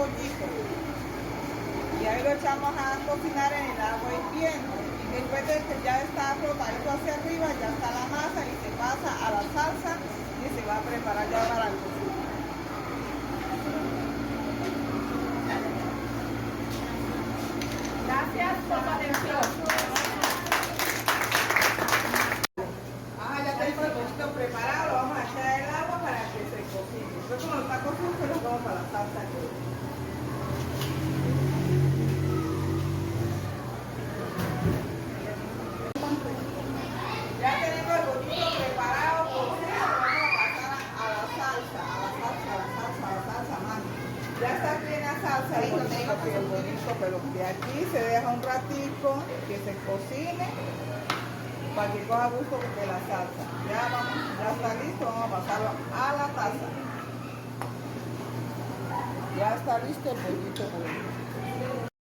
pollito. Y ahí lo echamos a cocinar en el agua hirviendo. Y después de que ya está flotando hacia arriba, ya está la masa y se pasa a la salsa y se va a preparar ya para el cocido. Gracias por su atención. Ya tenemos el pollito preparado, lo vamos a echar el agua para que se cocine. Después cuando está cocido, se lo vamos para la salsa. Ya tenemos el pollito preparado, cocido, lo vamos a pasar a la salsa, mami. Ya está bien la salsa, el bonito, pero de aquí se deja un ratico que se cocine para que coja gusto de la salsa. Ya está listo, vamos a pasarlo a la taza. Ya está listo el pollito.